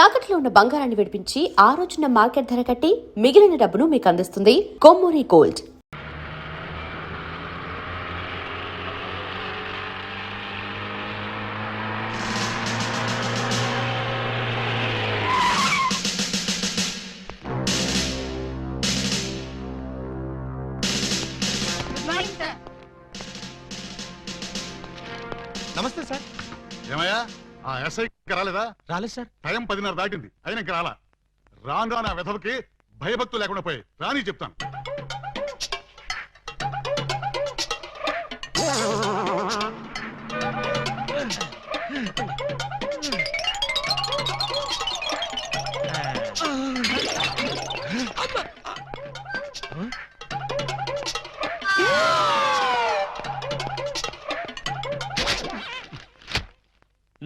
తాకట్లో ఉన్న బంగారాన్ని విడిపించి ఆ రోజున మార్కెట్ ధర కట్టి మిగిలిన డబ్బును మీకు అందిస్తుంది కొమ్మూరి గోల్డ్. నమస్తే సార్. ఏమయ్యా ఆ ఎస్ఐ రాలేదా? రాలేదు సార్. టైం 10:30 దాటింది, అయినా ఇంకా రాలా. రాను రాను ఆ వెధవకి భయభక్తులు లేకుండా పోయి రాని చెప్తాను.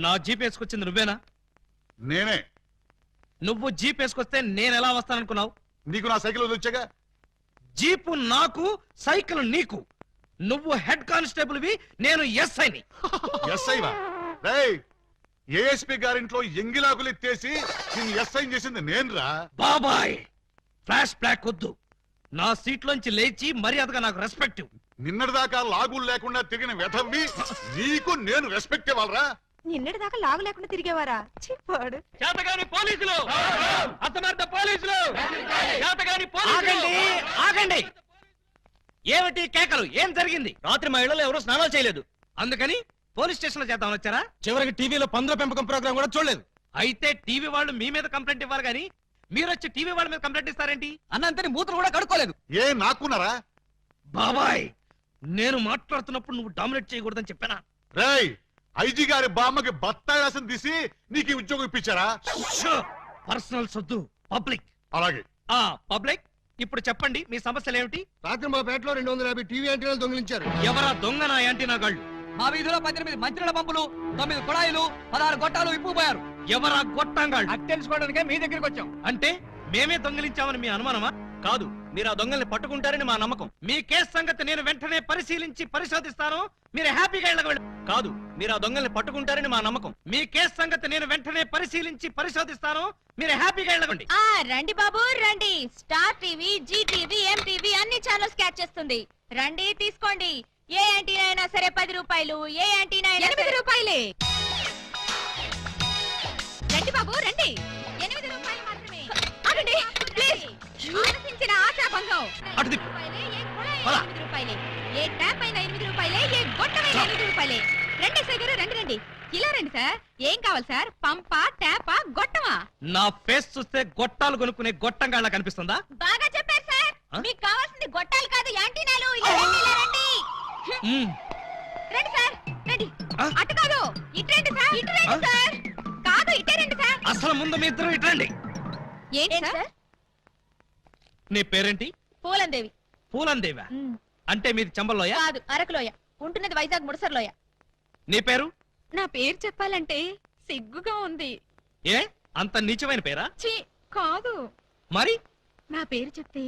నా జీప్ వేసుకొచ్చింది నువ్వేనా? నేనే. నువ్వు జీప్ వేసుకొస్తే నేను ఎలా వస్తాననుకున్నావు? నీకు నా సైకిల్ వచ్చాగా. జీపు నాకు, సైకిల్ నీకు. నువ్వు హెడ్ కానిస్టేబుల్ వి, నేను ఎస్ఐని. ఎస్ఐవా? రేయ్, ఏఎస్పీ గారింట్లో ఎంగిలాకులు ఎత్తేసి నిన్ను ఎస్ఐ చేసింది నేనురా. బాబాయ్, ఫ్లాష్ బ్లాక్ వద్దు. నా సీట్లోంచి లేచి మర్యాదగా నాకు రెస్పెక్ట్. నిన్నటిదాకా లాగులు లేకుండా తిరిగిన వెధవ్వి నీకు నేను రెస్పెక్ట్ ఇవ్వాలరా? నిన్నటి దాకా లాగు లేకుండా తిరిగేవారా? చిప్పాడు. చేతగాని పోలీసులు, అసమర్థ పోలీసులు, చేతగాని పోలీసులు. ఆగండి. ఏమిటి కేకలు? ఏం జరిగింది? రాత్రి మా ఇళ్లలో ఎవరూ స్నానాలు చేయలేదు, అందుకని పోలీస్ స్టేషన్ లో చేద్దామని వచ్చారా? చివరికి టీవీలో పందుల పెంపకం ప్రోగ్రామ్ కూడా చూడలేదు. అయితే టీవీ వాళ్ళు మీ మీద కంప్లైంట్ ఇవ్వాలి గానీ మీరు వచ్చి టీవీ వాళ్ళ మీద కంప్లైంట్ ఇస్తారేంటి? అన్నంతని మూతలు కూడా కడుక్కోలేదు. ఏ నాకున్నారా? బాబాయ్, నేను మాట్లాడుతున్నప్పుడు నువ్వు డామినేట్ చేయకూడదని చెప్పానా? రేయ్, ఐజీ గారి బామ్మకి బత్తాయి రసం తీసి నీకు ఈ ఉద్యోగం ఇప్పించారా? పర్సనల్ సొద్దు, పబ్లిక్. అలాగే. పబ్లిక్, ఇప్పుడు చెప్పండి మీ సమస్యలు ఏమిటి? రాత్రి మా పేటలో 250 టీవీ యాంటీనాలు దొంగిలించారు. ఎవరా దొంగ? నా యాంటీనా గాళ్ళు. మా వీధిలో 18 మంత్రుల పంపులు, 9 కుళాయిలు, 16 గొట్టాలు ఇప్పుపోయారు. ఎవరా గొట్టంగాళ్ళు? అది తెలుసుకోవడానికే మీ దగ్గరికి వచ్చాం. అంటే మేమే దొంగిలించామని మీ అనుమానమా? కాదు, మీరు ఆ దొంగల్ని పట్టుకుంటారని మా నమ్మకం. మీ కేసు సంగతి నేను వెంటనే పరిశీలించి పరిశోధిస్తాను. మీరు హ్యాపీగా వెళ్ళగలరు. కాదు, మీరు ఆ దొంగల్ని పట్టుకుంటారని మా నమ్మకం. మీ కేసు సంగతి నేను వెంటనే పరిశీలించి పరిశోధిస్తాను. మీరు హ్యాపీగా వెళ్ళగండి. రండి బాబు రండి. Star TV, Zee TV, MTV అన్ని ఛానల్స్ క్యాచ్ చేస్తుంది. రండి తీసుకోండి. ఏ యాంటీనా అయినా సరే 10 రూపాయలు, ఏ యాంటీనా అయినా 8 రూపాయలే. రండి బాబు రండి. 8 రూపాయలు మాత్రమే. ఆగండి ప్లీజ్. ఆలోచించిన ఆశాభంగం. అటు తిప్పు. ఏ కుళాయి 8 రూపాయలే, ఏ ట్యాప్ అయినా 8 రూపాయలే, ఏ గొట్టమైనా 8 రూపాయలే. రండి సగరు రండి రండి. ఇలా రండి సార్. ఏం కావాలి సార్? పంపా, ట్యాపా, గొట్టమా? నా ఫేస్ చూస్తే గొట్టాలు కొనుక్కునే గొట్టంగాళ్ళ కనిపిస్తుందా? బాగా చెప్పారు సార్. మీకు కావాల్సింది గొట్టాలు కాదు, యాంటీనాలు. ఇలా రండి ఇలా రండి. రండి సార్ రండి. అటు కాదు, ఇటు రండి సార్. ఇటు రండి సార్. కాదు, ఇటే రండి సార్. అసలు ముందు మీ ఇద్దరు ఇట్రండి. ఏంటి సార్? నీ పేరేంటి? పూలందేవి. పూలందేవా? అంటే మీది చంబల్లోయ? కాదు, అరకులోయ. ఉంటున్నది వైజాగ్ ముడసర్లోయ. నీ పేరు? నా పేరు చెప్పాలంటే సిగ్గుగా ఉంది. ఏ అంత నీచమైన పేరా? ఛీ, కాదు. మరి నా పేరు చెప్తే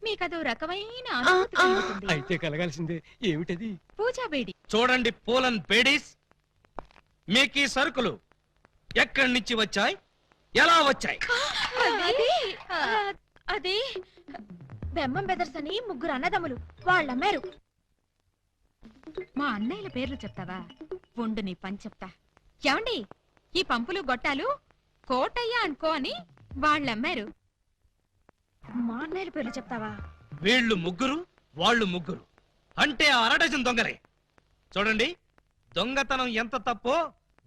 మీకదో రకమైన అనుభూతి కలుగుతుంది. అయితే కలగాల్సిందే. ఏమిటది? పూజా బేడి. చూడండి పూలన్ బేడీస్, మీకు ఈ సరుకులు ఎక్కడి నుంచి వచ్చాయి, ఎలా వచ్చాయి? అది బెమ్మం బెదర్స్ అని 3 అన్నదమ్ములు, వాళ్ళమ్మారు. మా అన్నయ్యల పేర్లు చెప్తావా? ఉండు నీ పని చెప్తా. ఏమండి, ఈ పంపులు గొట్టాలు కోటయ్య అనుకో అని వాళ్ళమ్మారు. మా అన్నయ్యల పేర్లు చెప్తావా? వీళ్ళు 3, వాళ్ళు 3. అంటే ఆ అరడజన్ దొంగలే. చూడండి, దొంగతనం ఎంత తప్పో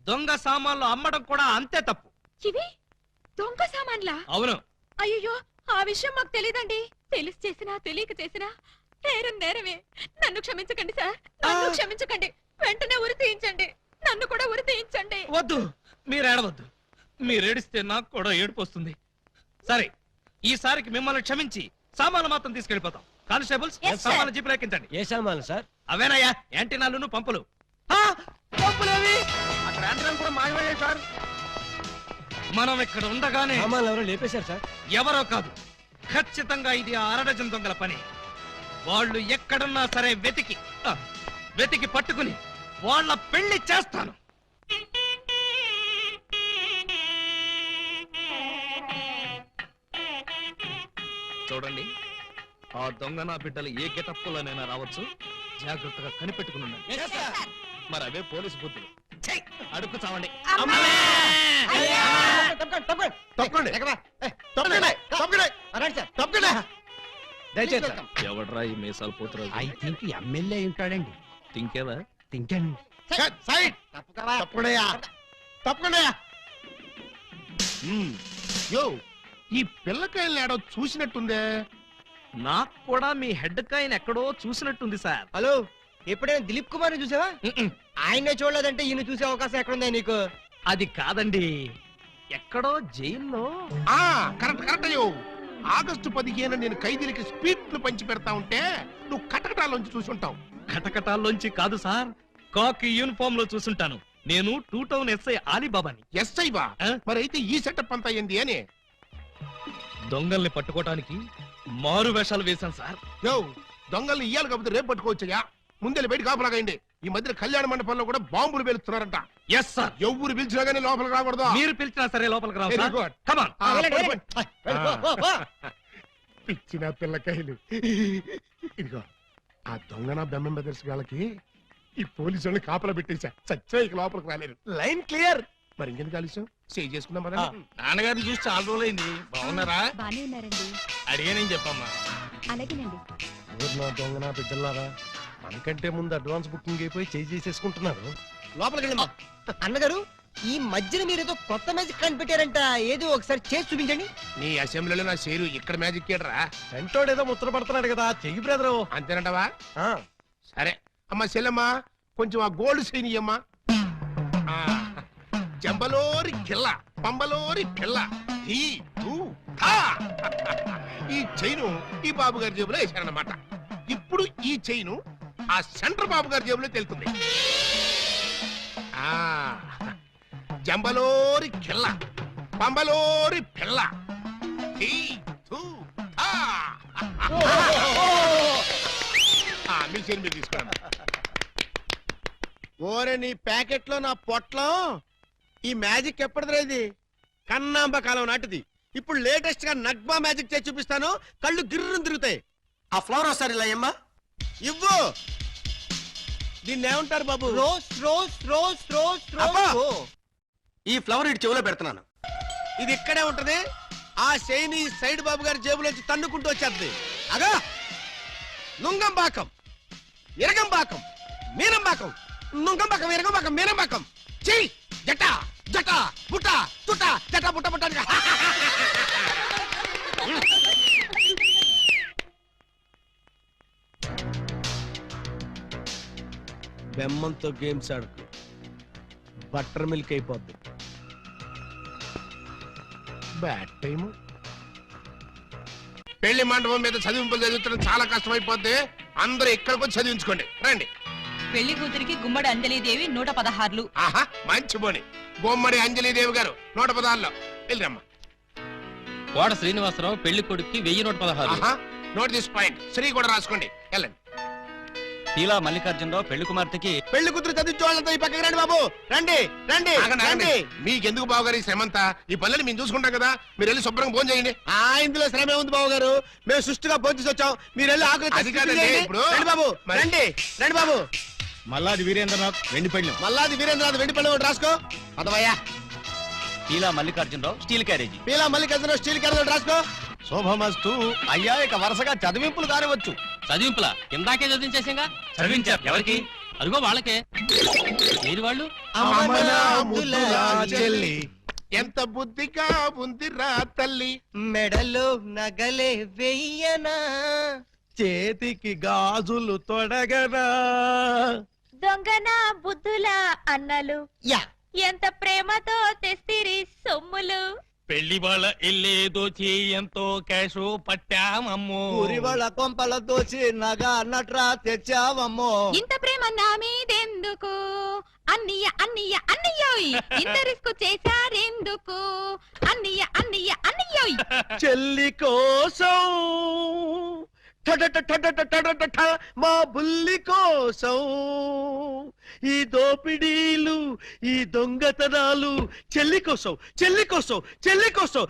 దొంగ సామాన్లు అమ్మడం కూడా అంతే తప్పు. ఇవి దొంగ సామాన్లా? అవును. అయ్యో, ఆ విషయం మాకు తెలీదండి. తెలిసి చేసినా తెలియక చేసినా నేరం నేరమే. నన్ను క్షమించకండి సార్, నన్ను క్షమించకండి. వెంటనే ఉరి తీయించండి, నన్ను కూడా ఉరి తీయించండి. వద్దు, మీరు ఏడవద్దు. మీరేడిస్తే నాకు కూడా ఏడుపు వస్తుంది. సరే, ఈసారికి మిమ్మల్ని క్షమించి సామాన్లు మాత్రం తీసుకెళ్లిపోతాం. కానిస్టేబుల్స్, సామాన్లు జీపులు ఎక్కించండి. ఏ సామాన్లు సార్? అవేనయ్యా యాంటీనాలు, పంపులు. పంపులేవి అక్కడ యాంటీనాలు కూడా మాయమయ్యాయి సార్. మనం ఇక్కడ ఉండగానే సామాన్లు ఎవరో లేపేశారు సార్. ఎవరో కాదు, ఖచ్చితంగా ఇది ఆ అరడజన్ దొంగల పని. వాళ్ళు ఎక్కడున్నా సరే వెతికి పట్టుకుని వాళ్ళ పెళ్లి చేస్తాను. చూడండి, ఆ దొంగ నా బిడ్డలు ఏ గెటప్పులోనైనా రావచ్చు, జాగ్రత్తగా కనిపెట్టుకుని ఉండండి. మరి అవే పోలీసు బుద్ధులు. అడుక్కు చావండి. ఎవడ్రా ఈ మీసాలు పోతురా? ఐ థింక్ ఎమ్మెల్యే ఉంటాడండి. తింకేవా? తింటాను. యో, ఈ పిల్లకాయలు ఏడో చూసినట్టుందే. నాకు కూడా మీ హెడ్ కాయన ఎక్కడో చూసినట్టుంది సార్. హలో, ఎప్పుడైనా దిలీప్ కుమార్ చూసావా? ఆయనే చూడలేదంటే ఈయన చూసే అవకాశం ఎక్కడుందా నీకు? అది కాదండి, ఎక్కడో జైల్లో. కరెక్ట్ కరెక్ట్ అయ్యో. ఆగస్టు 15 నేను ఖైదీలకి స్పీట్లు పంచి పెడతా ఉంటే నువ్వు కటకటాల్లోంచి చూసుంటావు. కటకటాల్లోంచి కాదు సార్, కాకి యూనిఫామ్ లో చూసుంటాను. నేను 2 టౌన్ ఎస్ఐ ఆలీబాబాని. ఎస్ఐ బా? మరి అయితే ఈ సెటప్ అంతా ఏంది అని? దొంగల్ని పట్టుకోవడానికి మారు వేషాలు వేశాను సార్. యో, దొంగల్ని ఇయ్యాలి కాకపోతే రేపు పట్టుకోవచ్చయ్యా. ముందే బయట కాపలాగండి. ఈ మధ్య కళ్యాణ మండపంలో కూడా బాంబులు పేలుస్తున్నారంట. Yes sir. ఎవరు పిలిచినా గానీ లోపలికి రాకూడదు. మీరు పిలిచినా సరే లోపలికి రావు Very sir. good. Come on. పిచ్చిన పిల్లకాయలు. ఇదిగో, ఆ దొంగన బెమ్మం బెదర్స్ వాళ్ళకి ఈ పోలీసు వాళ్ళని కాపలా పెట్టేశా. చచ్చా ఇక లోపలికి రాలేరు. Line clear. మరి ఇంకెందుకు ఆలస్యం? సేవ్ చేసుకుందాం మరి. నాన్నగారిని చూసి చాలా రోజులైంది. బాగున్నారా? బానే ఉన్నారండి. అడిగానేం చెప్పమ్మా. అలాగేనండి. ఊర్లో దొంగన బిడ్డలారా, మనకంటే ముందు అడ్వాన్స్ బుకింగ్ అయిపోయి చేసేసుకుంటున్నారు. లోపలికి వెళ్ళమ్మా. అన్నగారు, ఈ మధ్యన మీరు ఏదో కొత్త మ్యాజిక్ కనిపెట్టారంట. ఏదో ఒకసారి చేసి చూపించండి. నీ అసెంబ్లీలో నా షేరు ఇక్కడ మ్యాజిక్ ఏడరా? వెంటోడు ఏదో ముచ్చట పడుతున్నాడు కదా, చెయ్యి బ్రదరు. అంతేనంటవా? సరే అమ్మా చెల్లెమ్మా, కొంచెం ఆ గోల్డ్ చైన్ ఇయ్యమ్మా. జంబలోరి కిల్ల, పంబలోరి పిల్ల. ఈ చైను ఈ బాబు గారి జేబులో వేశారన్నమాట. ఇప్పుడు ఈ చైను ఆ సెంటర్ బాబు గారి జేబులో తెలుతుంది. జంబలోరి కిల్ల, పంబలోరి పిల్ల. మీ చైన్ మీరు తీసుకోండి. ఓరే, నీ ప్యాకెట్ లో నా పొట్లం. ఈ మ్యాజిక్ ఎప్పటిదిరా? ఇది కన్నాంబ కాలం నాటిది. ఇప్పుడు లేటెస్ట్ గా నగ్మా మ్యాజిక్ చేసి చూపిస్తాను. కళ్ళు గిర్రును తిరుగుతాయి. ఆ ఫ్లవర్ ఒకసారి ఇలా అమ్మా. ఇవ్వు. దీన్ని ఏమంటారు బాబు? Rose rose rose rose rose. ఈ ఫ్లవర్ ఇటు చెవులో పెడుతున్నాను. ఇది ఇక్కడే ఉంటది. ఆ శైని సైడ్ బాబు గారి జేబులోంచి తన్నుకుంటూ వచ్చేది. అగా నుంగంబాకం, ఇరగంబాకం, మీనంబాకం, నుంగంబాకం, ఇరగంబాకం, మీనంబాకం. చెయ్యి జట జట బుట్ట తుట జట బుట్ట బుట్ట. బెమ్మంతో గేమ్స్ ఆడుకు, బటర్ మిల్క్ అయిపోద్ది. Bad time. పెళ్లి మండపం మీద చదివింపులు చదివించడం చాలా కష్టమైపోద్ది. అందరూ ఇక్కడికి వచ్చి చదివించుకోండి. రండి. పెళ్లి కూతురికి గుమ్మడి అంజలీదేవి 116. ఆహా, మంచి బోని. బొమ్మడి అంజలీదేవి గారు 116లో వెళ్ళరమ్మా. కోట శ్రీనివాసరావు పెళ్లి కొడుక్కి 1116. ఆహా, నోట్ దిస్ పాయింట్. శ్రీ కూడా రాసుకోండి. వెళ్ళండి. తీలా మల్లికార్జునరావు పెళ్లి కుమార్తెకి పెళ్లి కూతురు చదివించోళ్ళంతా ఈ పక్కకి రండి బాబు. రండి రండి రండి. మీకెందుకు బావగారు ఈ శ్రమంతా? ఈ పనులు మేము చూసుకుంటాం కదా. మీరు వెళ్ళి శుభ్రంగా భోజనం చేయండి. ఇందులో శ్రమే ఉంది బాబు గారు. మేము సుష్టిగా భోజనం వచ్చాం. మీరు వెళ్ళి ఆకలి అది కాదండి ఇప్పుడు. రండి బాబు, రండి రండి బాబు. మల్లాది వీరేంద్రనాథ్ వెండి పళ్ళెం. మల్లాది వీరేంద్రనాథ్ వెండి పళ్ళెం ఒకటి రాసుకో. అదవయ్యా. తీలా Mallikarjunarao steel carriage. Peela Mallikarjunarao steel carriage రాసుకో. శోభమస్తు. అయ్యా, ఇక వరుసగా చదివింపులు కానివచ్చు. చదివింపులా? ఇందాకే చదివించేసాగా. చదివించారు ఎవరికి? అదిగో వాళ్ళకే. ఏది వాళ్ళు? చెల్లి ఎంత బుద్ధిగా ఉందిరా తల్లి. మెడలో నగలే వెయ్యనా, చేతికి గాజులు తొడగనా. దొంగన బుద్ధుల అన్నలు యా, ఎంత ప్రేమతో తెస్తిరి సొమ్ములు. పెళ్లి వాళ్ళ ఇల్లే దోచి ఎంతో క్యాష్ పట్టామమ్మో. ఊరి వాళ్ళ కొంపల దోచి నగ నట్రా తెచ్చావమ్మో. ఇంత ప్రేమ నా మీదెందుకు అన్నయ్య అన్నయ్య అన్నయ్యోయ్. ఇంత రిస్క్ చేశారెందుకు అన్నయ్య అన్నయ్య అన్నయ్యోయ్. చెల్లి కోసం టడట మా బుల్లి కోసం ఈ దోపిడీలు, ఈ దొంగతనాలు చెల్లి కోసం, చెల్లి కోసం, చెల్లి కోసం.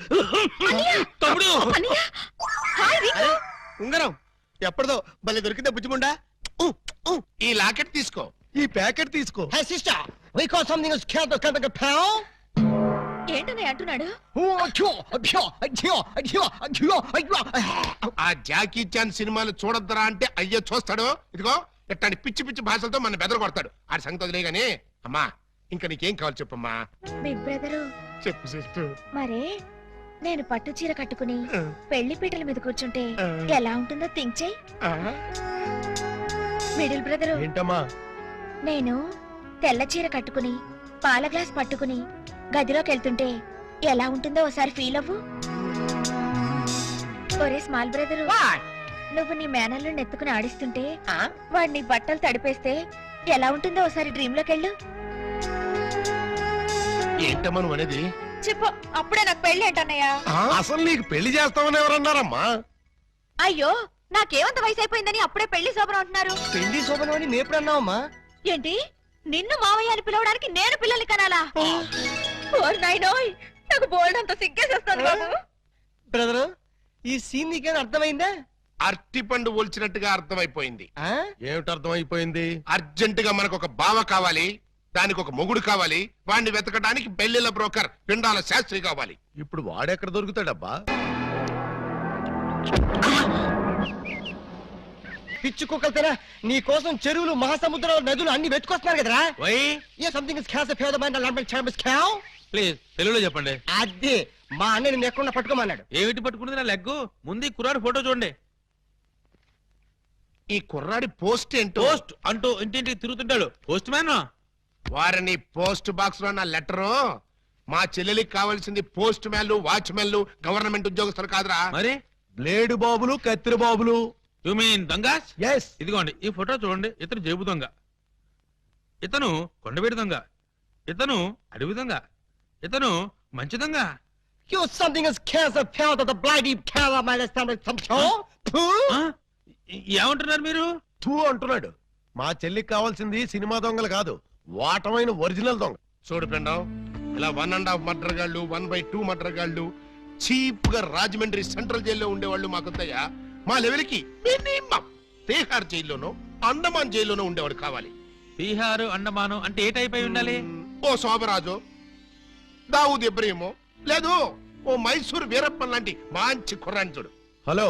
తమ్ముడు అన్నయ్య హాయ్ రింకు. ఉంగరం ఎప్పటిదో భలే దొరికిందా బుజ్జిముండా. ఈ లాకెట్ తీసుకో. ఈ ప్యాకెట్ తీసుకో. ఏంటన్నయ్య అంటున్నాడు? ఆ జాకీ చాన్ సినిమాలు చూడొద్దరా అంటే అయ్యో చూస్తాడు. ఇదిగో ఇట్లాంటి పిచ్చి పిచ్చి భాషలతో మన బెదర కొడతాడు. ఆడి సంగతి వదిలే గానీ అమ్మా ఇంకా నీకేం కావాలి చెప్పమ్మా. బిగ్ బ్రదరు, చెప్పు సిస్టర్. మరే నేను పట్టు చీర కట్టుకుని పెళ్లి పీటల మీద కూర్చుంటే ఎలా ఉంటుందో థింక్ చెయ్యి. మిడిల్ బ్రదరు, ఏంటమ్మా? నేను తెల్ల చీర కట్టుకుని పాల గ్లాస్ పట్టుకుని గదిలోకి వెళ్తుంటే ఎలా ఉంటుందో ఒకసారి ఫీల్ అవ్వు. ఒరే స్మాల్ బ్రదరు, నువ్వు నీ మేనల్ని నెత్తుకుని ఆడిస్తుంటే వాడు నీ బట్టలు తడిపేస్తే ఎలా ఉంటుందో ఒకసారి డ్రీమ్ లోకి వెళ్ళు. ఏంటమ్మా నువ్వు అనేది? చెప్పు, అప్పుడే నాకు పెళ్లి ఏంటన్నయ్యా? అసలు నీకు పెళ్లి చేస్తామని ఎవరన్నారమ్మా? అయ్యో, నాకేమంత వయసు అయిపోయిందని అప్పుడే పెళ్లి శోభనం అంటున్నారు. పెళ్లి శోభనం అని నేప్పుడు అన్నావమ్మా? ఏంటి, నిన్ను మావయ్య అని పిలవడానికి నేను పిల్లల్ని కనాలా? ఓరి నాయనోయ్, నాకు బోల్డ్ అంత సిగ్గేసేస్తుంది బాబు. బ్రదర్, ఈ సీన్ నీకేం అర్థమైందా? అరటి పండు ఒలిచినట్టుగా అర్థమైపోయింది. ఏమిటి అర్థమైపోయింది? అర్జెంట్ గా మనకు ఒక బావ కావాలి, దానికి ఒక మొగుడు కావాలి, వాడిని వెతకడానికి పెళ్లిళ్ళ బ్రోకర్ పిండాల శాస్త్రి కావాలి. ఇప్పుడు వాడెక్కడ దొరుకుతాడబ్బా? పిచ్చి కుక్కలతేనా నీ కోసం చెరువులు, మహాసముద్రాలు, నదులు అన్ని వెతుకొస్తున్నారు కదరా? ఏ సంథింగ్ ఇస్ క్యాస్ ఫేవర్ మైండ్ లాంగ్వేజ్ ఛాంబస్ క్యావ్. ప్లీజ్ తెలుగులో చెప్పండి. అదే మా అన్న నిన్ను ఎక్కడ పట్టుకోమన్నాడు. ఏమిటి పట్టుకున్నది నా లెగ్గు? ముందు కుర్రాడు ఫోటో చూడండి. ఈ కుర్రాడి పోస్ట్ ఏంటో? పోస్ట్ అంటూ ఇంటింటికి తిరుగుతుంటాడు. Postman. వారిని పోస్ట్ బాక్స్ లో నా లెటరు. మా చెల్లెలికి కావాల్సింది పోస్ట్ మ్యాన్లు, వాచ్మెన్లు, గవర్నమెంట్ ఉద్యోగస్తులు కాదురా. మరి బ్లేడు బాబులు, కత్తిరి బాబులు. యు మీన్ దొంగస్? ఎస్. ఇదిగోండి ఈ ఫోటో చూడండి. ఇతను జేబు దొంగ, ఇతను కొండవీడి దొంగ, ఇతను అడవి దొంగ, ఇతను మంచి దొంగ. You something is cancer felt of the bloody color my stomach some ఆ? ఏమంటున్నారు మీరు? తూ అంటున్నాడు. మా చెల్లికి కావాల్సింది సినిమా దొంగలు కాదు, వాటమైన ఒరిజినల్ దొంగ. చూడు పిండం, ఇలా 1.5 మర్డర్ గాళ్ళు, 1/2 మర్డర్ గాళ్ళు చీప్ గా రాజమండ్రి సెంట్రల్ జైల్లో ఉండేవాళ్ళు మాకొద్దయ్యా. మా లెవెల్కి మినిమం తీహార్ జైల్లోనో అండమాన్ జైల్లోనో ఉండేవాడు కావాలి. బీహారు, అండమాను అంటే ఏ టైప్ అయి ఉండాలి? ఓ శోభరాజు, దావూద్ ఇబ్రహీమో, లేదు ఓ మైసూర్ వీరప్పన్ లాంటి మంచి కుర్రాన్ని చూడు. హలో,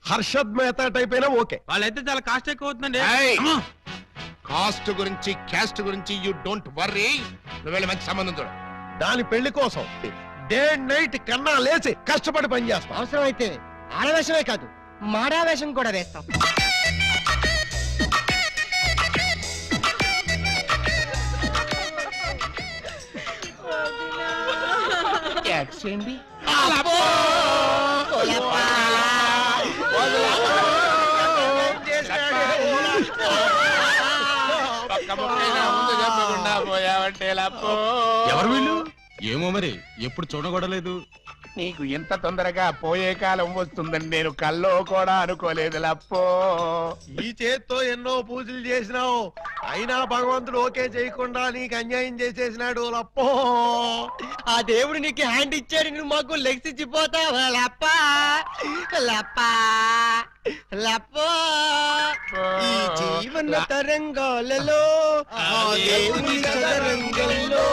హర్షద్ మెహతా టైప్ అయినా ఓకే. వాళ్ళైతే చాలా కాస్ట్ ఎక్కువ అవుతుందండి. ఏయ్! అమ్మా! కాస్ట్ గురించి, క్యాస్ట్ గురించి యూ డోంట్ వర్రీ. నువ్వు వెళ్ళి మంచి సంబంధం చూడు. దాని పెళ్లి కోసం డే నైట్ కన్నా లేచి కష్టపడి పని చేస్తాం. అవసరం అయితే ఆడవేషమే కాదు, మాడావేషం కూడా వేస్తాం. ఎవరు వీళ్ళు? ఏమో మరి, ఎప్పుడు చూడగొడలేదు. నీకు ఎంత తొందరగా పోయే కాలం వస్తుందని నేను కల్లో కూడా అనుకోలేదు లప్పో. ఈ చేత్తో ఎన్నో పూజలు చేసినావు, అయినా భగవంతుడు ఓకే చేయకుండా నీకు అన్యాయం చేసేసినాడు లప్పో. ఆ దేవుడు నీకు హ్యాండ్ ఇచ్చాడు, నువ్వు మాకు లెగ్స్ ఇచ్చిపోతావా? లప్పా లప్పా లప్పో. ఈ జీవన తరంగాలలో ఆ దేవుని చదరంగంలో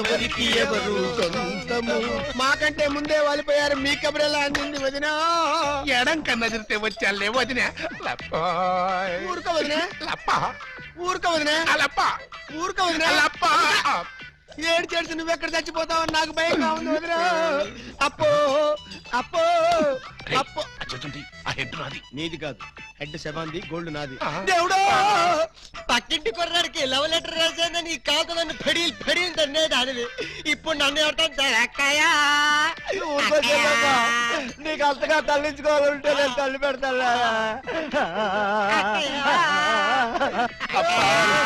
ఎవరికి ఎవరు సొంతము. మాకంటే ముందే వాలిపోయారు, మీ కబురెలా అందింది వదినా? ఎడం కన్నా తిరితే వచ్చాలే వదిన. లప్పో ఊరుకో వదినా, లప్ప, ఊరుకో వదినా, లప్ప, ఊరుకో వదినా. లప్ప. ఏడు చేసి నువ్వెక్కడ చచ్చిపోతావని నాకు భయంగా ఉంది వదినా. అప్పో అప్పో అప్పో. ఆ హెడ్ నాది. నీది కాదు, హెడ్ శవాంది, గోల్డ్ నాది. ఆ. దేవుడు, పక్కింటి కుర్రాడికి లవ్ లెటర్ రాశాను, నీ కాదులని ఫెడీల్ ఫెడీల్ తన్నేదానివి. ఇప్పుడు నన్ను ఎవటం అక్కయ్యా. నీకు అంతగా తల్లించుకోవాలంటే నేను తల్లి పెడతా.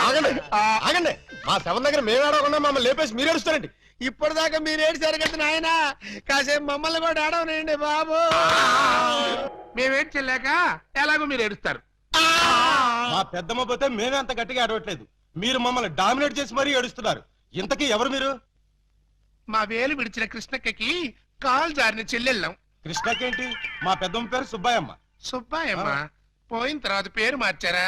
ఆగండి, ఆగండి. మా శవం దగ్గర మేము ఏడవకుండా మమ్మల్ని లేపేసి మీరు ఏడుస్తారండి. ఇప్పటిదాకా మీరు ఏడిసారు కదా నాయన, కాసేపు మమ్మల్ని కూడా ఏడవనండి బాబు. మేమేం చెల్లాక ఎలాగో మీరు ఏడుస్తారు. మా పెద్దమ్మ పోతే మేమే అంత గట్టిగా ఏడవట్లేదు, మీరు మమ్మల్ని డామినేట్ చేసి మరీ ఏడుస్తున్నారు. ఇంతకీ ఎవరు మీరు? మా వేలు విడిచిన కృష్ణక్కకి కాలు జారిన చెల్లెళ్ళం. కృష్ణకేంటి మా పెద్దమ్మ పేరు సుబ్బాయమ్మ. సుబ్బాయమ్మ పోయిన తర్వాత పేరు మార్చారా?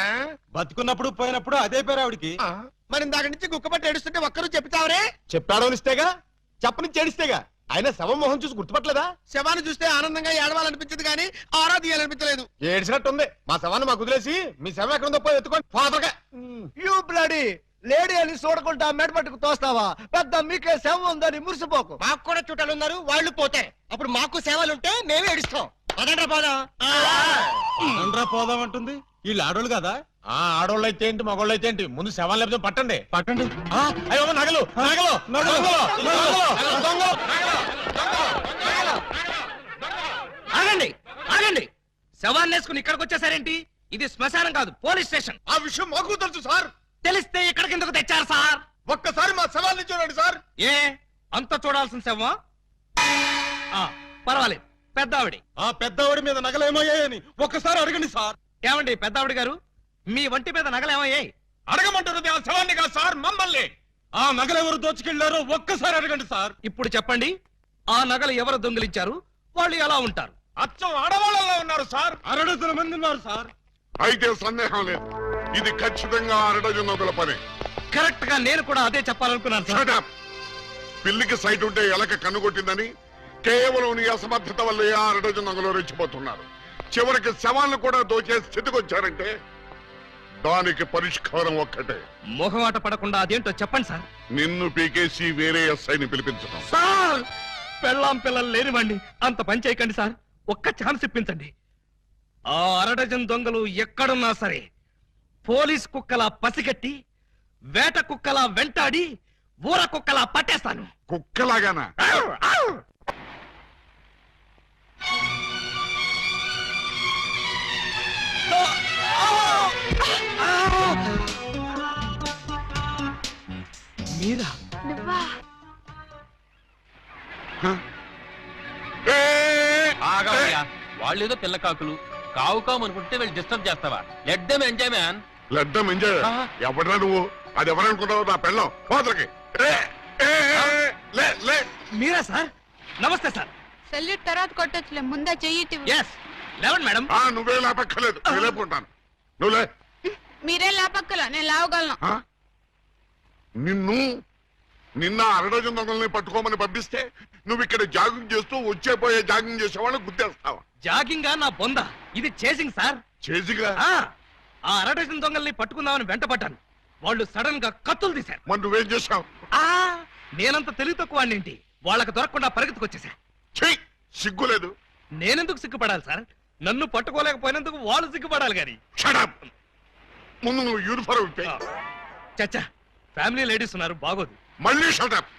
బతుకున్నప్పుడు పోయినప్పుడు అదే పేరు ఆవిడికి. ఆ, మరి ఇందాక నుంచి గుక్కపట్టి ఏడుస్తుంటే ఒక్కరు చెప్తావరే? చెప్పాడో ఇస్తేగా చెప్పని చేడిస్తేగా. ఆయన శవం మొహం చూసి గుర్తుపట్టలేదా? శవాన్ని చూస్తే ఆనందంగా ఏడవాలనిపించదు కానీ ఆరాధియాలనిపించలేదు. ఏడిసినట్టుంది. మా శవాన్ని మాకు వదిలేసి మీ శవం ఎక్కడ ఉందో పోయి ఎత్తుకొని ఫాదర్గా. యూ బ్లడీ లేడీ అని చూడకుండా మెడపట్టుకు తోస్తావా? పెద్ద మీకే శవం ఉందని మురిసిపోకు. మాకు కూడా చుట్టాలు ఉన్నారు, వాళ్ళు పోతే అప్పుడు మాకు సేవలుంటే మేమే ఏడుస్తాం. అదండ్రా పోదాం. అండ్రా పోదామంటుంది. వీళ్ళు ఆడోళ్ళు కదా? ఆడోళ్ళు అయితే ఏంటి మగోళ్ళు అయితే ఏంటి? ముందు శవాలు లేకపోతే పట్టండి పట్టండి. అయ్యో నగలు నగలు నగలు నగలు. ఆగండి ఆగండి, శవాన్ని వేసుకుని ఇక్కడికి వచ్చేసారేంటి? ఇది శ్మశానం కాదు, పోలీస్ స్టేషన్. ఆ విషయం మాకు తెలుసు సార్. తెలిస్తే ఇక్కడికి ఎందుకు తెచ్చారు సార్? ఒక్కసారి మా శవాల్ని చూడండి సార్. ఏ అంత చూడాల్సిన శవమా? పర్వాలేదు, పెద్దావిడి. ఆ పెద్దవాడి మీద నగలేమయ్యాయని ఒక్కసారి అడగండి సార్. ఏమండి పెద్దావిడి గారు, మీ వంటి మీద నగలేమయ్యాయి? అడగమంటారు ఆ శవాన్ని కాదు సార్, మమ్మల్ని. ఆ నగలెవరు దోచుకెళ్లారో ఒక్కసారి అడగండి సార్. ఇప్పుడు చెప్పండి, ఆ నగలు ఎవరు దొంగిలించారు? వాళ్ళు ఎలా ఉంటారు? అచ్చం ఆడవాళ్ళలో ఉన్నారు సార్. 600 మంది ఉన్నారు సార్. అయితే సందేహం లేదు, ఇది ఖచ్చితంగా 6 నదుల పని. కరెక్ట్ గా నేను కూడా అదే చెప్పాలనుకున్నాను సార్. Shut up. పిల్లికి సైట్ ఉంటే ఎలక కన్నుకొట్టిందని కేవలం నీ అసమర్థత వల్ల 6 నగలు రెచ్చిపోతున్నారు. చివరికి శవాలను కూడా దోచే స్థితికి వచ్చారంటే దానికి పరిష్కారం ఒక్కటే. మొహమాట పడకుండా అదేంటో చెప్పండి సార్. నిన్ను పీకేసి వేరే ఎస్ఐని పిలిపించడం. సార్, పెళ్ళాం పిల్లలు లేనివ్వండి, అంత పని చేయకండి సార్. ఒక్క ఛాన్స్ ఇప్పించండి. ఆ 6 దొంగలు ఎక్కడున్నా సరే పోలీస్ కుక్కలా పసిగట్టి, వేట కుక్కలా వెంటాడి, ఊర కుక్కలా పట్టేస్తాను. కుక్కలాగానా? మీరా? నువ్వా? వాళ్ళు ఏదో పిల్ల కాకులు కావు కావు అనుకుంటే వీళ్ళు డిస్టర్బ్ చేస్తావా? Let them enjoy man. లెడ్డం enjoy. ఎవడరా నువ్వు? అది ఎవరనుకుంటావు? నా పెళ్ళం పోతలకి. మీరా సార్? నమస్తే సార్. సెల్యూట్ తర్వాత కొట్టొచ్చులే, ముందా చెయ్యి. ఎస్, లేవండి మేడం. నువ్వే లేపక్కర్లేదు, నేను లేపుకుంటాను. నువ్వు లే. మీరే లాపక్కల, నేను లావగలను. ఆ? నిన్న 6 దొంగల్ని పట్టుకోమని పంపిస్తే నువ్వు ఇక్కడ జాగింగ్ చేస్తూ వచ్చేపోయే జాగింగ్ చేసేవాళ్ళని గుర్తేస్తావా? జాగింగా నా బొంద, ఇది చేసింగ్ సార్. చేసిగా ఆ 6 దొంగల్ని పట్టుకుందామని వెంటపడ్డాను. వాళ్ళు సడన్ గా కత్తులు తీశారు. మరి నువ్వేం చేశావు? నేనంత తెలివి తక్కువ ఏంటి, వాళ్ళకి దొరకకుండా పరిగెత్తుకొచ్చేసా. చెయ్యి, సిగ్గులేదు. నేనెందుకు సిగ్గుపడాలి సార్? నన్ను పట్టుకోలేకపోయినందుకు వాళ్ళు సిగ్గుపడాలి గాని. Shut up. ముందు నువ్వు యూనిఫారం ఇప్పే. చచ్చా, ఫ్యామిలీ లేడీస్ ఉన్నారు, బాగోదు. మళ్ళీ షటప్.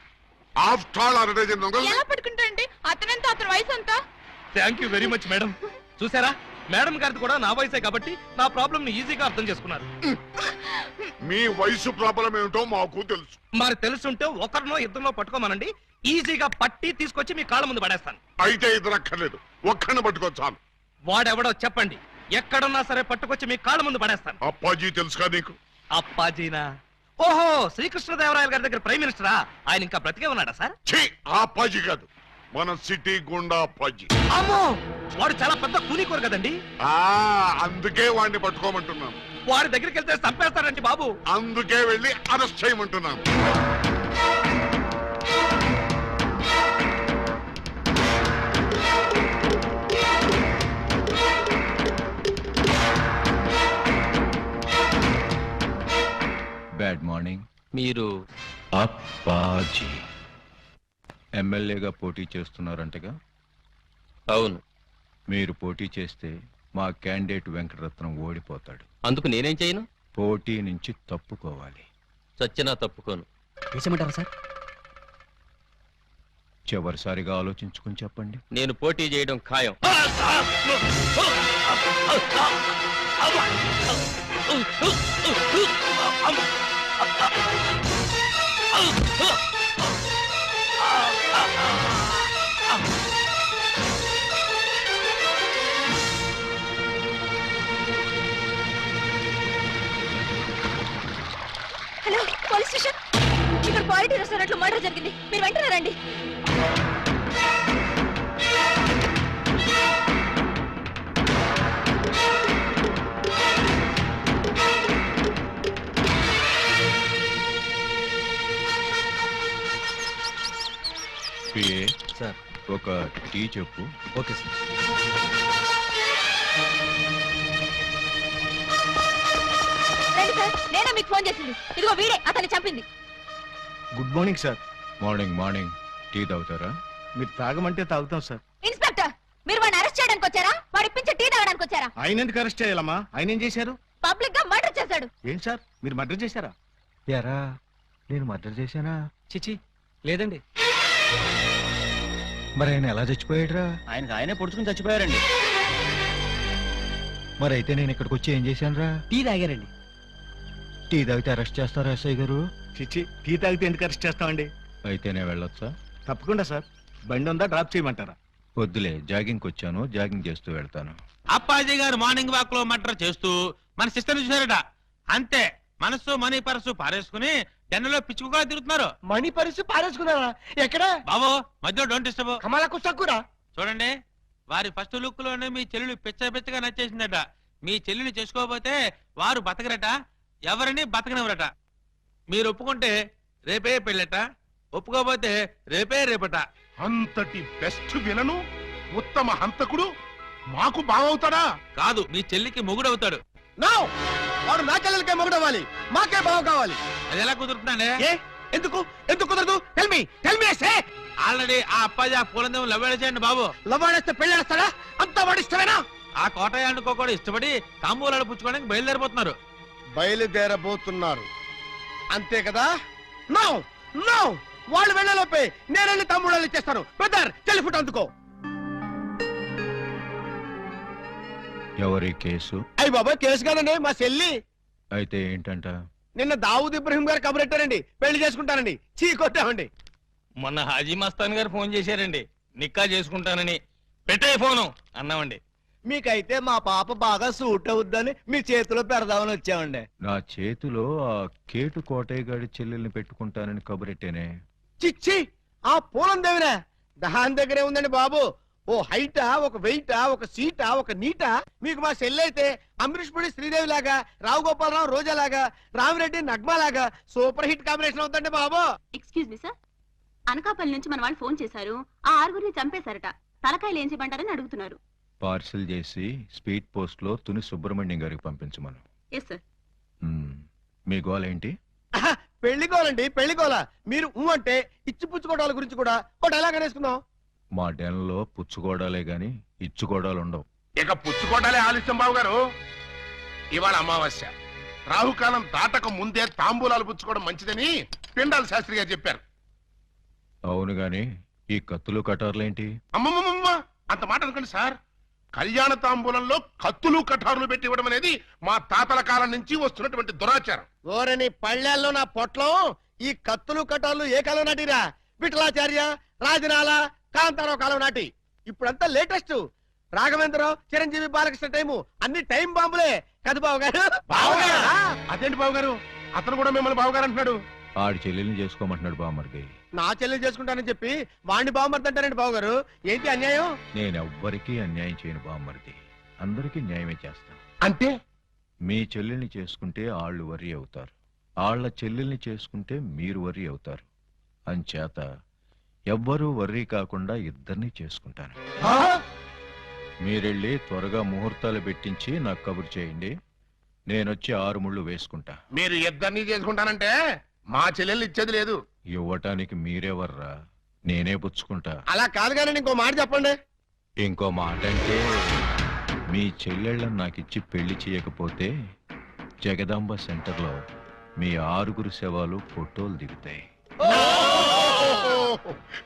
ఆఫ్టర్ ఆల్ 6 దొంగలు. ఎలా పట్టుకుంటారండి? అతనంతా అతని వయసు అంతా. Thank you very much madam. చూసారా, మేడం గారిది కూడా నా వయసే కాబట్టి నా ప్రాబ్లం ని ఈజీగా అర్థం చేసుకున్నారు. మీ వయసు ప్రాబ్లం ఏమిటో మాకు తెలుసు. మరి తెలుసుంటే ఒకరినో ఇద్దరినో పట్టుకోమనండి, ఈజీగా పట్టి తీసుకొచ్చి మీ కాళ్ళ ముందు పడేస్తాను. అయితే ఇద్దరు అక్కర్లేదు, ఒక్కడిని పట్టుకోవచ్చాను. వాడెవడో చెప్పండి, ఎక్కడున్నా సరే పట్టుకొచ్చి మీ కాళ్ళ ముందు పడేస్తాను. అప్పాజీ తెలుసుగా నీకు? అప్పాజీనా? ఓహో, శ్రీకృష్ణదేవరాయల గారి దగ్గర ప్రైమ్ మినిస్టరా? ఆయన ఇంకా బ్రతికే ఉన్నాడా సార్? ఛీ, ఆ అప్పాజీ కాదు, మన సిటీ గుండా అప్పాజీ. అమ్మో, వాడు చాలా పెద్ద కూలీకోరు కదండి. అందుకే వాడిని పట్టుకోమంటున్నాను. వాడి దగ్గరికి వెళ్తే చంపేస్తారండి బాబు. అందుకే వెళ్ళి అరెస్ట్ చేయమంటున్నాను. Bad morning. మీరు అప్పాజీ ఎమ్మెల్యేగా పోటీ చేస్తున్నారంటగా? అవును. మీరు పోటీ చేస్తే మా క్యాండిడేట్ వెంకటరత్నం ఓడిపోతాడు. అందుకు నేనేం చేయను? పోటీ నుంచి తప్పుకోవాలి. చచ్చినా తప్పుకోను. వేసేమంటారా సార్? చివరిసారిగా ఆలోచించుకుని చెప్పండి. నేను పోటీ చేయడం ఖాయం. Hello, police station. ఇక్కడ క్వాలిటీ రెస్టారెంట్ లో మర్డర్ జరిగింది, మీరు వెంటనే రండి. ఒక టీ చెప్పు. Okay sir. రండి సార్, నేనే మీకు ఫోన్ చేసింది. ఇదిగో వీడే అతన్ని చంపింది. Good morning sir. Morning morning tea తాగుతారా? మీరు తాగమంటే తాగుతాం సార్. ఇన్స్పెక్టర్, మీరు వాడిని అరెస్ట్ చేయడానికి వచ్చారా, వాడి ఇప్పించే టీ తాగడానికి వచ్చారా? ఆయన ఎందుకు అరెస్ట్ చేయాలమ్మా? ఆయన ఏం చేశారు? పబ్లిక్ గా మర్డర్ చేశాడు. ఏం సార్, మీరు మర్డర్ చేశారా? యారా నేను మర్డర్ చేశానా? చిచి లేదండి. మరి ఆయన ఎలా చచ్చిపోయాడురా? ఆయనకు ఆయనే పొడుచుకుని చచ్చిపోయారండి. మరి అయితే నేను ఇక్కడికి వచ్చి ఏం చేశానురా? టీ తాగారండి. టీ తాగితే అరెస్ట్ చేస్తారా ఎస్ఐ గారు? చిచ్చి, టీ తాగితే ఎందుకు అరెస్ట్ చేస్తామండి? అయితే నేను వెళ్ళొచ్చా? తప్పకుండా సార్. బండి ఉందా, డ్రాప్ చేయమంటారా? వద్దులే, జాగింగ్కి వచ్చాను, జాగింగ్ చేస్తూ వెళ్తాను. అప్పాజీ గారు మార్నింగ్ వాక్ లో మటర్ చేస్తూ మన సిస్టర్ చూసారట. అంతే, మనసు మనీ పర్సు పారేసుకుని డెన్నలో పిచ్చుకుగా తిరుగుతున్నారు. మణి పరిస్థితి పారేసుకున్నారా? ఎక్కడ? బాబు మధ్యలో డోంట్ డిస్టర్బ్. కమలకు తక్కురా. చూడండి, వారి ఫస్ట్ లుక్ లోనే మీ చెల్లెలు పిచ్చగా నచ్చేసిందట. మీ చెల్లిని చేసుకోకపోతే వారు బతకరట, ఎవరిని బతకనివ్వరట. మీరు ఒప్పుకుంటే రేపే పెళ్ళట, ఒప్పుకోకపోతే రేపట. అంతటి బెస్ట్ విలను ఉత్తమ హంతకుడు మాకు బావవుతాడా? కాదు, మీ చెల్లికి మొగుడవుతాడు. నో, వాడు నా చెల్లెలకే మొగుడవ్వాలి, మాకే బావ కావాలి. అది ఎలా కుదురుతుందండి? ఏ ఎందుకు ఎందుకు కుదరదు? టెల్ మీ సే. ఆల్రెడీ ఆ అప్పాజీ ఆ పూలందేమో లవ్వేసేయండి బాబు. లవాడేస్తే పెళ్ళేస్తాడా? అంతా వాడి ఇష్టమేనా? ఆ కోటయ్య కూడా ఇష్టపడి తాంబూలాలు పుచ్చుకోవడానికి బయలుదేరిపోతున్నారు. బయలుదేరబోతున్నారు అంతే కదా? నో నో, వాళ్ళు వెళ్ళలోపే నేనెళ్ళి తమ్ముళ్ళు ఇచ్చేస్తాను. బ్రదర్, టెలిఫోన్ అందుకో. ఎవరి కేసు? అయ్యి బాబా, కేసు కాదండి, మా చెల్లి. అయితే ఏంటంట? నిన్న దావూద్ ఇబ్రహీం గారు కబురెట్టారండి, పెళ్లి చేసుకుంటానండి. చీ కొట్టామండి. మొన్న హాజీ మస్తాన్ గారు ఫోన్ చేశారండి, నిక్కా చేసుకుంటానని. పెట్టే ఫోను అన్నామండి. మీకైతే మా పాప బాగా సూట్ అవుద్దని మీ చేతిలో పెడదామని వచ్చామండి. నా చేతిలో ఆ కేటు కోటయ్య గారి చెల్లెల్ని పెట్టుకుంటానని కబురెట్టేనే. చిచ్చి, ఆ పూలం దేవినా? దాని దగ్గరే ఉందండి బాబు. ఓ హైటా, ఒక వెయిటా, ఒక సీటా, ఒక నీటా. మీకు మా చెల్లి అయితే అమరీష్ పుడి శ్రీదేవి లాగా, రావు గోపాలరావు రోజా లాగా, రామిరెడ్డి నగ్మా లాగా సూపర్ హిట్ కాంబినేషన్ అవుతుందండి బాబు. ఎక్స్క్యూజ్ మీ సార్, అనకాపల్లి నుంచి మన వాళ్ళు ఫోన్ చేశారు. ఆ ఆరుగురిని చంపేశారట. తలకాయలు ఏం చేయమంటారని అడుగుతున్నారు. పార్సిల్ చేసి స్పీడ్ పోస్ట్ లో తుని సుబ్రహ్మణ్యం గారికి పంపించమను. Yes sir. మీ గోల్ ఏంటి? పెళ్లికోవాలండి, పెళ్లికోవాలా. మీరు అంటే ఇచ్చి పుచ్చుకోవడాల గురించి కూడా ఒక డైలాగ్ అనేసుకుందాం. మా డెన్లో పుచ్చుకోవడాలే గాని ఇచ్చుకోవడాలు ఉండవు. ఇక పుచ్చుకోటాలే ఆలస్యం బాబు గారు. ఇవాళ అమావాస్య, రాహుకాలం దాటక ముందే తాంబూలాలు పుచ్చుకోవడం మంచిదని పిండాల శాస్త్రి గారు చెప్పారు. అవును గాని ఈ కత్తులు కటార్లేంటి? అమ్మమ్మమ్మ, అంత మాట అనుకోండి సార్. కళ్యాణ తాంబూలంలో కత్తులు కఠారులు పెట్టి ఇవ్వడం అనేది మా తాతల కాలం నుంచి వస్తున్నటువంటి దురాచారం. ఓరని పళ్ళెల్లో నా పొట్లం. ఈ కత్తులు కటాలు ఏ కాలం నాటిరా? విఠలాచార్య, రాజనాల, కాంతారావు కాలం నాటి. ఇప్పుడంతా లేటెస్ట్. రాఘవేంద్రరావు, చిరంజీవి, బాలకృష్ణ టైము అన్ని టైం బాంబులే కదా బాబు గారు. అదేంటి బాబు గారు, అతను కూడా మిమ్మల్ని బావగారు అంటున్నాడు. ఆడి చెల్లెల్ని చేసుకోమంటున్నాడు బామ్మర్ది. నా చెల్లి చేసుకుంటానని చెప్పి వాణ్ణి బాగుమర్దంటారండి బాబు గారు. ఏంటి అన్యాయం? నేనెవ్వరికీ అన్యాయం చేయను బామ్మర్ది, అందరికీ న్యాయమే చేస్తాను. అంటే మీ చెల్లెల్ని చేసుకుంటే ఆళ్ళు వర్రీ అవుతారు, ఆళ్ల చెల్లెల్ని చేసుకుంటే మీరు వర్రీ అవుతారు. అంచేత ఎవ్వరూ వర్రీ కాకుండా ఇద్దరిని చేసుకుంటాను. మీరెళ్ళి త్వరగా ముహూర్తాలు పెట్టించి నాకు కబురు చేయండి. నేనొచ్చి 6 ముళ్ళు వేసుకుంటా. మీరు ఇద్దరిని చేసుకుంటానంటే మా చెల్లెళ్ళు ఇచ్చేది లేదు. ఇవ్వటానికి మీరెవర్రా, నేనే పుచ్చుకుంటా. అలా కాదు కానీ ఇంకో మాట చెప్పండి. ఇంకో మాట అంటే మీ చెల్లెళ్ళని నాకిచ్చి పెళ్లి చేయకపోతే జగదాంబ సెంటర్లో మీ 6 శవాలు ఫోటోలు దిగుతాయి.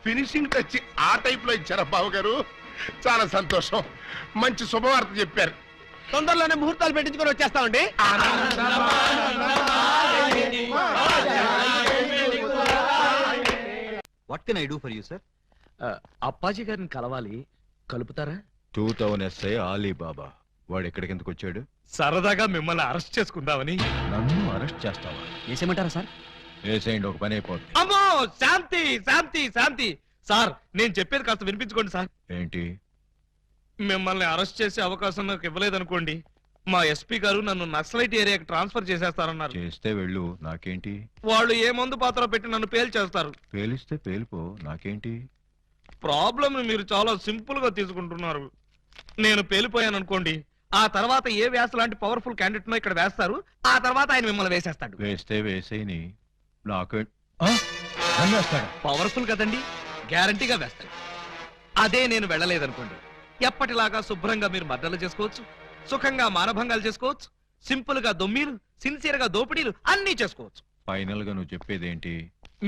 ఫినిషింగ్ టచ్ ఆ టైప్ లో ఇచ్చారా బాబు గారు? చాలా సంతోషం, మంచి శుభవార్త చెప్పారు. తొందరలోనే ముహూర్తాలు పెట్టించుకొని వచ్చేస్తామండి. What can I do for you sir? Appaji గారిని కలవాలి, కలుపుతారా? 2000 ఎస్ఐ ఆలీబాబా వాడు ఎక్కడికి ఎందుకు వచ్చాడు? సరదాగా మిమ్మల్ని అరెస్ట్ చేసుకుందామని. నన్ను అరెస్ట్ చేస్తావా? వేసేయమంటారా సార్? వేసేయండి, ఒక పని అయిపోతుంది. అమ్మో, శాంతి శాంతి శాంతి. సార్, నేను చెప్పేది కాస్త వినిపించుకోండి సార్. ఏంటి? మిమ్మల్ని అరెస్ట్ చేసే అవకాశం నాకు ఇవ్వలేదనుకోండి, మా ఎస్పీ గారు నన్ను నక్సలైట్ ఏరియాకి ట్రాన్స్ఫర్ చేసేస్తారన్నారు. చేస్తే వెళ్ళు, నాకేంటి? వాళ్ళు ఏ మందు పాత్ర పెట్టి నన్ను పేల్చేస్తారు. పేలిస్తే పేలిపో, నాకేంటి? ప్రాబ్లం మీరు చాలా సింపుల్ గా తీసుకుంటున్నారు. నేను పేలిపోయాను అనుకోండి, ఆ తర్వాత ఏ వ్యాస లాంటి పవర్ఫుల్ క్యాండిడేట్ ఇక్కడ వేస్తారు, ఆ తర్వాత ఆయన మిమ్మల్ని వేసేస్తాడు. వేస్తే వేసేయని నాకు నన్ను వేస్తాడా? పవర్ఫుల్ కదండి, గ్యారంటీగా వేస్తాడు. అదే నేను వెళ్ళలేదనుకోండి, ఎప్పటిలాగా శుభ్రంగా మీరు మర్డర్లు చేసుకోవచ్చు, సుఖంగా మానభంగాలు చేసుకోవచ్చు, సింపుల్ గా దొమ్మీలు, సిన్సియర్ గా దోపిడీలు అన్నీ చేసుకోవచ్చు. ఫైనల్ గా నువ్వు చెప్పేదేంటి?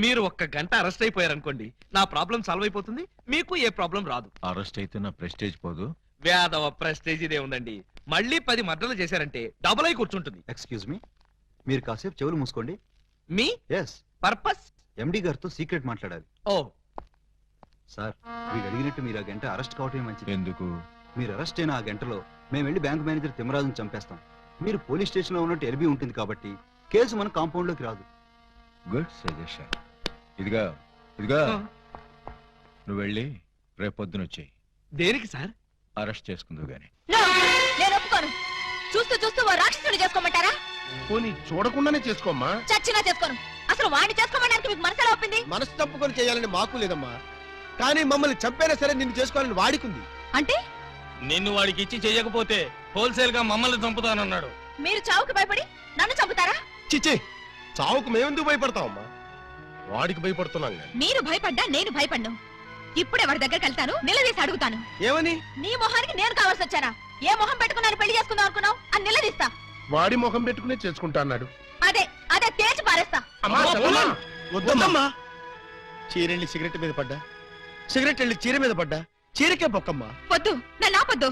మీరు ఒక్క గంట అరెస్ట్ అయిపోయారనుకోండి, నా ప్రాబ్లం సాల్వ్ అయిపోతుంది, మీకు ఏ ప్రాబ్లం రాదు. అరెస్ట్ అయితే నా ప్రెస్టేజ్ పోదు. వేదవ ప్రెస్టేజ్ ఇదే ఉందండి. మళ్ళీ 10 మర్డర్లు చేశారంటే డబుల్ అయి కూర్చుంటుంది. ఎక్స్క్యూజ్ మీ, మీరు కాసేపు చెవులు మూసుకోండి. Me yes, purpose? ఎండి గారితో సీక్రెట్ మాట్లాడాలి. ఓ, సార్, వీడు అడిగినట్టు మీరు ఆ గంట అరెస్ట్ కావటమే మంచిది. ఎందుకు? మీరు అరెస్ట్ అయిన ఆ గంటలో మేము వెళ్ళి బ్యాంక్ మేనేజర్ తిమ్మరాజును చంపేస్తాం. మీరు పోలీస్ స్టేషన్ లో ఉన్నట్టు ఎల్బీ ఉంటుంది కాబట్టి కేసు మన కాంపౌండ్ లోకి రాదు. Good suggestion. ఇదిగా నువ్వు వెళ్ళి రేపొద్దున వచ్చేయి. దేనికి సార్? అరెస్ట్ చేసుకుందు గాని. నేను ఒప్పుకోను. చూస్తూ చూస్తూ ఓ రాక్షసుని చేసుకోమంటారా? పోనీ చూడకుండానే చేసుకోమ్మా. చచ్చినా చేసుకోను. అసలు వాడిని చేసుకోమడానికి మీకు మనసు ఎలా ఒప్పింది? మనసు తప్పుకొని చేయాలని మాకు లేదమ్మా, కానీ మమ్మల్ని చంపైనా సరే నిన్ను చేసుకోవాలని వాడికుంది. అంటే నిన్ను వాడికి ఇచ్చి చేయకపోతే హోల్సేల్ గా మమ్మల్ని చంపుతానన్నాడు. మీరు చావుకి భయపడి నన్ను చంపుతారా? చిచ్చే, చావుకు మేమెందుకు భయపడతామమ్మా? వాడికి భయపడుతున్నాం గాని. మీరు భయపడ్డా నేను భయపడ్ను. ఇప్పుడే వాడి దగ్గరికి వెళ్తాను, నిలదీసి అడుగుతాను. ఏమని? నీ మొహానికి నేను కావాల్సి వచ్చానా? ఏ మొహం పెట్టుకున్నాను పెళ్లి చేసుకుందాం అనుకున్నావు అని నిలదీస్తా. వాడి ముఖం పెట్టుకునే చేసుకుంటా అన్నాడు. అదే అదే తేల్చి పారేస్తా. అమ్మా, చెల్లమ్మా. వద్దమ్మా. చీరెళ్ళి సిగరెట్ మీద పడ్డా, సిగరెట్ వెళ్ళి చీర మీద పడ్డా, చీరకే బొక్కమ్మా. వద్దు, నన్ను ఆపొద్దు.